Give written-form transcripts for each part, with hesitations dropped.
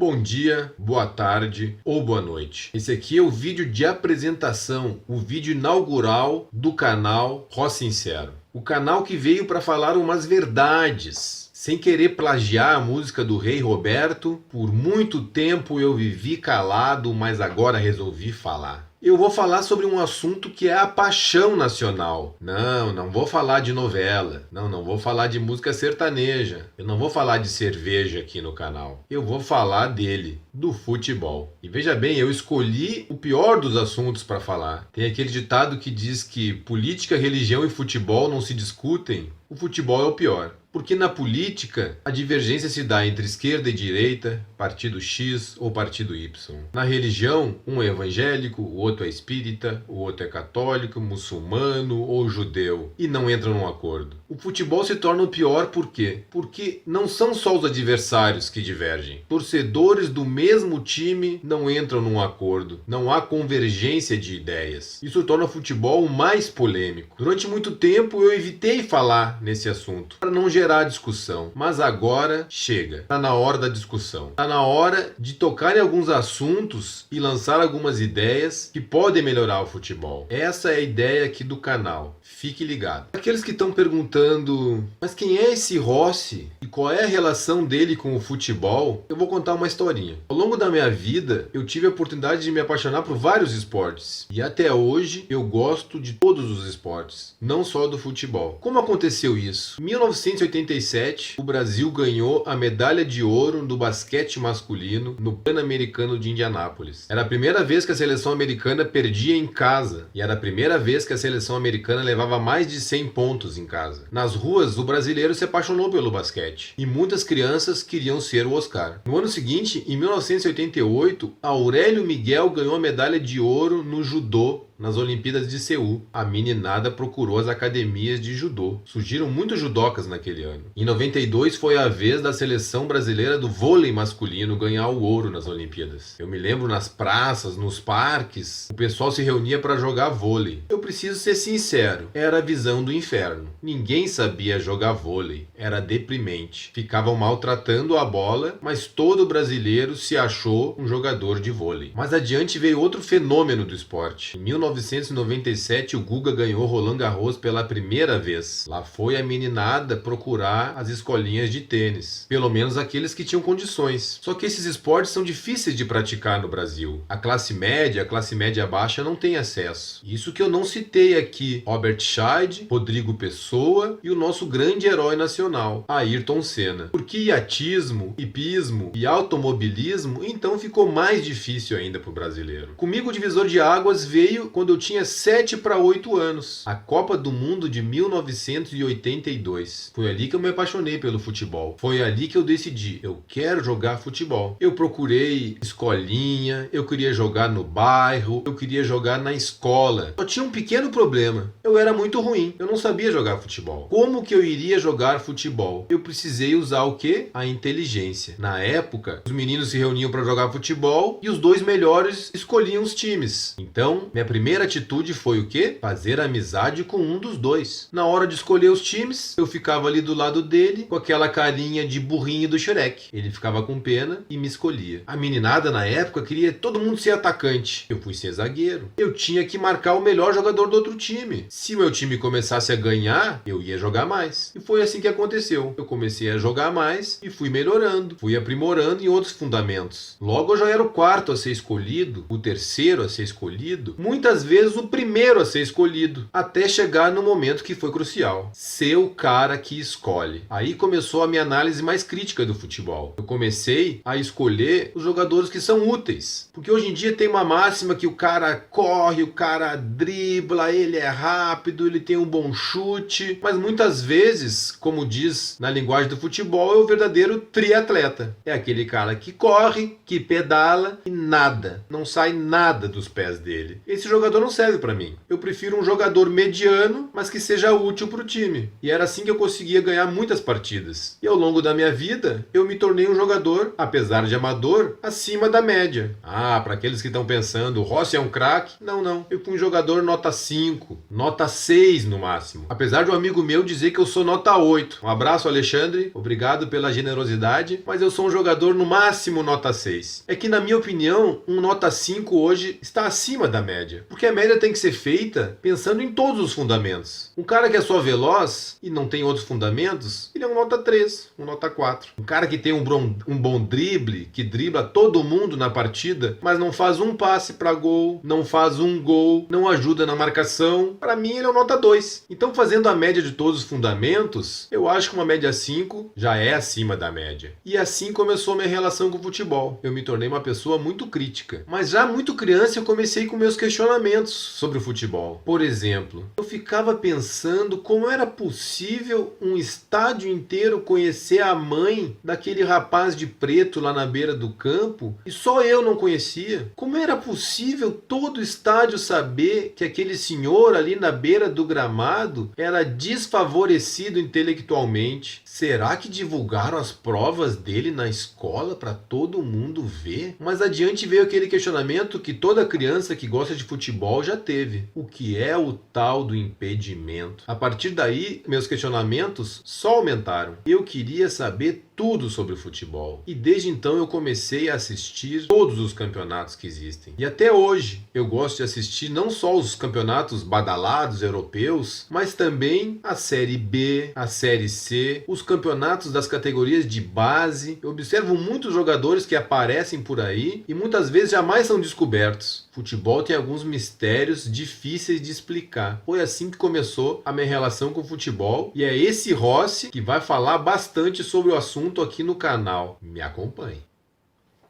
Bom dia, boa tarde ou boa noite. Esse aqui é o vídeo de apresentação, o vídeo inaugural do canal Ró Sincero. O canal que veio para falar umas verdades, sem querer plagiar a música do Rei Roberto. Por muito tempo eu vivi calado, mas agora resolvi falar. Eu vou falar sobre um assunto que é a paixão nacional. Não vou falar de novela. Não vou falar de música sertaneja. Eu não vou falar de cerveja aqui no canal. Eu vou falar dele, do futebol. E veja bem, eu escolhi o pior dos assuntos para falar. Tem aquele ditado que diz que política, religião e futebol não se discutem. O futebol é o pior. Porque na política, a divergência se dá entre esquerda e direita, partido X ou partido Y. Na religião, um é evangélico, o outro é espírita, o outro é católico, muçulmano ou judeu, e não entram num acordo. O futebol se torna o pior por quê? Porque não são só os adversários que divergem. Torcedores do mesmo time não entram num acordo. Não há convergência de ideias. Isso torna o futebol o mais polêmico. Durante muito tempo eu evitei falar nesse assunto, para não gerar discussão. Mas agora chega. Está na hora da discussão. Está na hora de tocar em alguns assuntos e lançar algumas ideias que podem melhorar o futebol. Essa é a ideia aqui do canal. Fique ligado. Aqueles que estão perguntando, mas quem é esse Rossi? E qual é a relação dele com o futebol? Eu vou contar uma historinha. Ao longo da minha vida, eu tive a oportunidade de me apaixonar por vários esportes. E até hoje, eu gosto de todos os esportes, não só do futebol. Como aconteceu isso? Em 1987, o Brasil ganhou a medalha de ouro do basquete masculino no Pan-Americano de Indianápolis. Era a primeira vez que a seleção americana perdia em casa. E era a primeira vez que a seleção americana levava mais de 100 pontos em casa. Nas ruas, o brasileiro se apaixonou pelo basquete. E muitas crianças queriam ser o Oscar. No ano seguinte, em 1988, Aurélio Miguel ganhou a medalha de ouro no judô nas Olimpíadas de Seul. A meninada procurou as academias de judô. Surgiram muitos judocas naquele ano. Em 92 foi a vez da seleção brasileira do vôlei masculino ganhar o ouro nas Olimpíadas. Eu me lembro nas praças, nos parques, o pessoal se reunia para jogar vôlei. Eu preciso ser sincero, era a visão do inferno. Ninguém sabia jogar vôlei. Era deprimente. Ficavam maltratando a bola, mas todo brasileiro se achou um jogador de vôlei. Mais adiante veio outro fenômeno do esporte. Em 1997, o Guga ganhou Roland Garros pela primeira vez. Lá foi a meninada procurar as escolinhas de tênis. Pelo menos aqueles que tinham condições. Só que esses esportes são difíceis de praticar no Brasil. A classe média baixa não tem acesso. Isso que eu não citei aqui. Robert Scheid, Rodrigo Pessoa e o nosso grande herói nacional, Ayrton Senna. Porque iatismo, hipismo e automobilismo, então ficou mais difícil ainda para o brasileiro. Comigo o divisor de águas veio quando eu tinha 7 para 8 anos. A Copa do Mundo de 1982. Foi ali que eu me apaixonei pelo futebol. Foi ali que eu decidi, eu quero jogar futebol. Eu procurei escolinha, eu queria jogar no bairro, eu queria jogar na escola. Só tinha um pequeno problema. Eu era muito ruim, eu não sabia jogar futebol. Como que eu iria jogar futebol? Eu precisei usar o quê? A inteligência. Na época, os meninos se reuniam para jogar futebol e os dois melhores escolhiam os times. Então, minha primeira atitude foi o quê? Fazer amizade com um dos dois. Na hora de escolher os times, eu ficava ali do lado dele, com aquela carinha de burrinho do Shrek. Ele ficava com pena e me escolhia. A meninada, na época, queria todo mundo ser atacante. Eu fui ser zagueiro. Eu tinha que marcar o melhor jogador do outro time. Se o meu time começasse a ganhar, eu ia jogar mais. E foi assim que aconteceu. Eu comecei a jogar mais e fui melhorando. Fui aprimorando em outros fundamentos. Logo eu já era o quarto a ser escolhido, o terceiro a ser escolhido, muitas vezes o primeiro a ser escolhido, até chegar no momento que foi crucial. Ser o cara que escolhe. Aí começou a minha análise mais crítica do futebol. Eu comecei a escolher os jogadores que são úteis. Porque hoje em dia tem uma máxima que o cara corre, o cara dribla, ele é rápido, ele tem um bom chute, mas muitas vezes, como diz na linguagem do futebol, é o verdadeiro triatleta. É aquele cara que corre, que pedala e nada, não sai nada dos pés dele. Esse jogador jogador não serve para mim. Eu prefiro um jogador mediano, mas que seja útil para o time. E era assim que eu conseguia ganhar muitas partidas. E ao longo da minha vida, eu me tornei um jogador, apesar de amador, acima da média. Ah, para aqueles que estão pensando, o Rossi é um craque? Não. Eu fui um jogador nota 5, nota 6 no máximo. Apesar de um amigo meu dizer que eu sou nota 8. Um abraço, Alexandre. Obrigado pela generosidade. Mas eu sou um jogador no máximo nota 6. É que, na minha opinião, um nota 5 hoje está acima da média. Porque a média tem que ser feita pensando em todos os fundamentos. Um cara que é só veloz e não tem outros fundamentos, ele é um nota 3, um nota 4. Um cara que tem um bom drible, que dribla todo mundo na partida, mas não faz um passe para gol, não faz um gol, não ajuda na marcação, para mim ele é um nota 2. Então, fazendo a média de todos os fundamentos, eu acho que uma média 5 já é acima da média. E assim começou minha relação com o futebol. Eu me tornei uma pessoa muito crítica. Mas já muito criança eu comecei com meus questionamentos sobre o futebol. Por exemplo, eu ficava pensando como era possível um estádio inteiro conhecer a mãe daquele rapaz de preto lá na beira do campo e só eu não conhecia. Como era possível todo o estádio saber que aquele senhor ali na beira do gramado era desfavorecido intelectualmente? Será que divulgaram as provas dele na escola para todo mundo ver? Mas adiante veio aquele questionamento que toda criança que gosta de futebol já teve. O que é o tal do impedimento? A partir daí, meus questionamentos só aumentaram. Eu queria saber tudo sobre o futebol. E desde então eu comecei a assistir todos os campeonatos que existem. E até hoje eu gosto de assistir não só os campeonatos badalados europeus, mas também a Série B, a Série C, os campeonatos das categorias de base. Eu observo muitos jogadores que aparecem por aí e muitas vezes jamais são descobertos. Futebol tem alguns mistérios difíceis de explicar. Foi assim que começou a minha relação com o futebol e é esse Rossi que vai falar bastante sobre o assunto aqui no canal. Me acompanhe.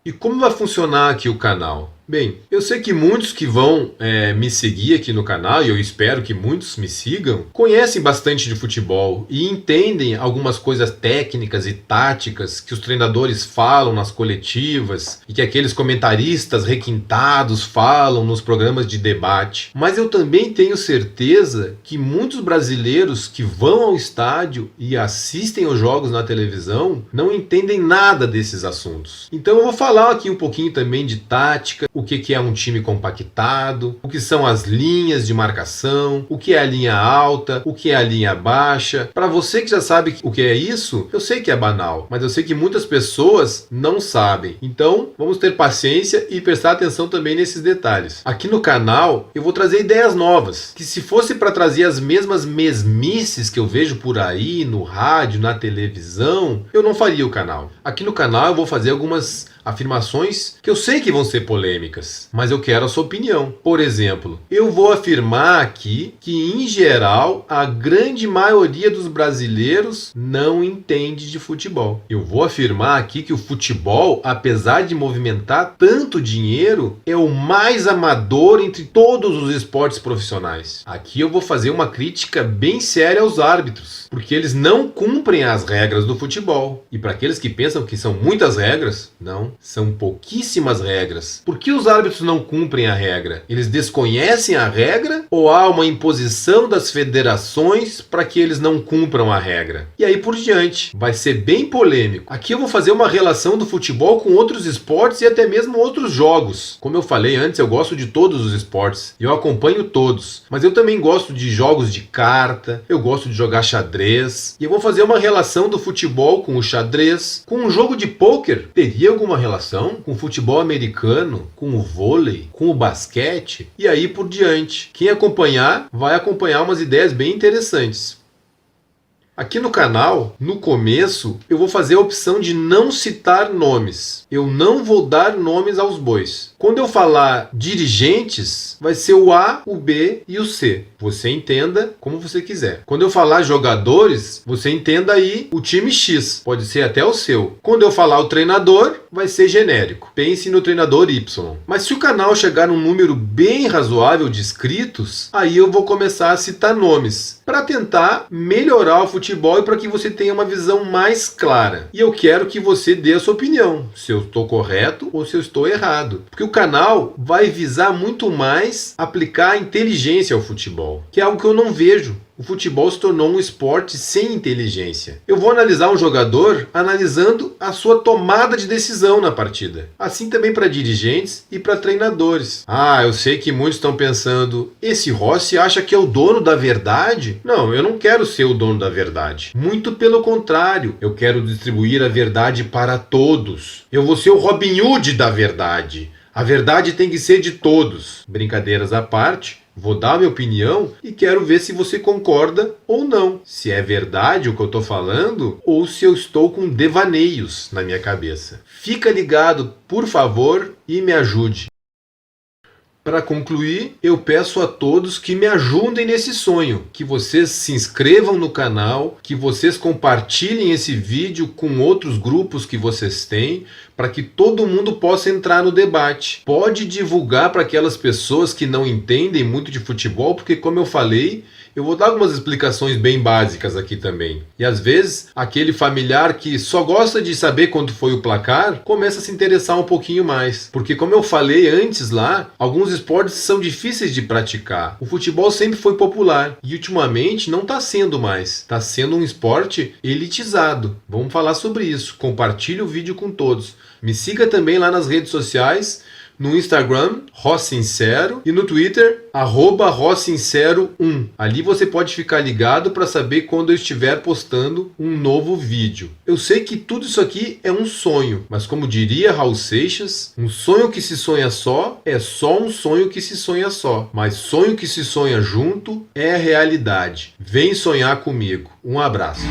E como vai funcionar aqui o canal? Bem, eu sei que muitos que vão me seguir aqui no canal, e eu espero que muitos me sigam, conhecem bastante de futebol e entendem algumas coisas técnicas e táticas que os treinadores falam nas coletivas e que aqueles comentaristas requintados falam nos programas de debate. Mas eu também tenho certeza que muitos brasileiros que vão ao estádio e assistem os jogos na televisão não entendem nada desses assuntos. Então eu vou falar aqui um pouquinho também de tática, o que é um time compactado, o que são as linhas de marcação, o que é a linha alta, o que é a linha baixa. Para você que já sabe o que é isso, eu sei que é banal, mas eu sei que muitas pessoas não sabem. Então, vamos ter paciência e prestar atenção também nesses detalhes. Aqui no canal, eu vou trazer ideias novas, que se fosse para trazer as mesmas mesmices que eu vejo por aí, no rádio, na televisão, eu não faria o canal. Aqui no canal eu vou fazer algumas afirmações que eu sei que vão ser polêmicas, mas eu quero a sua opinião. Por exemplo, eu vou afirmar aqui que, em geral, a grande maioria dos brasileiros não entende de futebol. Eu vou afirmar aqui que o futebol, apesar de movimentar tanto dinheiro, é o mais amador entre todos os esportes profissionais. Aqui eu vou fazer uma crítica bem séria aos árbitros, porque eles não cumprem as regras do futebol. E para aqueles que pensam que são muitas regras, não. São pouquíssimas regras. Por que os árbitros não cumprem a regra? Eles desconhecem a regra ou há uma imposição das federações para que eles não cumpram a regra? E aí por diante. Vai ser bem polêmico. Aqui eu vou fazer uma relação do futebol com outros esportes e até mesmo outros jogos. Como eu falei antes, eu gosto de todos os esportes. Eu acompanho todos. Mas eu também gosto de jogos de carta. Eu gosto de jogar xadrez. E eu vou fazer uma relação do futebol com o xadrez. Com um jogo de pôquer. Teria alguma relação com o futebol americano, com o vôlei, com o basquete e aí por diante. Quem acompanhar vai acompanhar umas ideias bem interessantes. Aqui no canal, no começo, eu vou fazer a opção de não citar nomes. Eu não vou dar nomes aos bois. Quando eu falar dirigentes, vai ser o A, o B e o C. Você entenda como você quiser. Quando eu falar jogadores, você entenda aí o time X. Pode ser até o seu. Quando eu falar o treinador, vai ser genérico. Pense no treinador Y. Mas se o canal chegar num número bem razoável de inscritos, aí eu vou começar a citar nomes. para tentar melhorar o futebol e para que você tenha uma visão mais clara. E eu quero que você dê a sua opinião, se eu estou correto ou se eu estou errado. Porque o canal vai visar muito mais aplicar a inteligência ao futebol, que é algo que eu não vejo. O futebol se tornou um esporte sem inteligência. Eu vou analisar um jogador analisando a sua tomada de decisão na partida. Assim também para dirigentes e para treinadores. Eu sei que muitos estão pensando, esse Rossi acha que é o dono da verdade? Não, eu não quero ser o dono da verdade. Muito pelo contrário, eu quero distribuir a verdade para todos. Eu vou ser o Robin Hood da verdade. A verdade tem que ser de todos. Brincadeiras à parte, vou dar a minha opinião e quero ver se você concorda ou não. Se é verdade o que eu estou falando ou se eu estou com devaneios na minha cabeça. Fica ligado, por favor, e me ajude. Para concluir, eu peço a todos que me ajudem nesse sonho, que vocês se inscrevam no canal, que vocês compartilhem esse vídeo com outros grupos que vocês têm, para que todo mundo possa entrar no debate. Pode divulgar para aquelas pessoas que não entendem muito de futebol, porque como eu falei, eu vou dar algumas explicações bem básicas aqui também. E às vezes, aquele familiar que só gosta de saber quanto foi o placar, começa a se interessar um pouquinho mais. Porque como eu falei antes lá, alguns esportes são difíceis de praticar. O futebol sempre foi popular e ultimamente não está sendo mais. Está sendo um esporte elitizado. Vamos falar sobre isso. Compartilhe o vídeo com todos. Me siga também lá nas redes sociais, no Instagram, Rossincero, e no Twitter, @Rossincero1. Ali você pode ficar ligado para saber quando eu estiver postando um novo vídeo. Eu sei que tudo isso aqui é um sonho, mas como diria Raul Seixas, um sonho que se sonha só é só um sonho que se sonha só, mas sonho que se sonha junto é realidade. Vem sonhar comigo. Um abraço.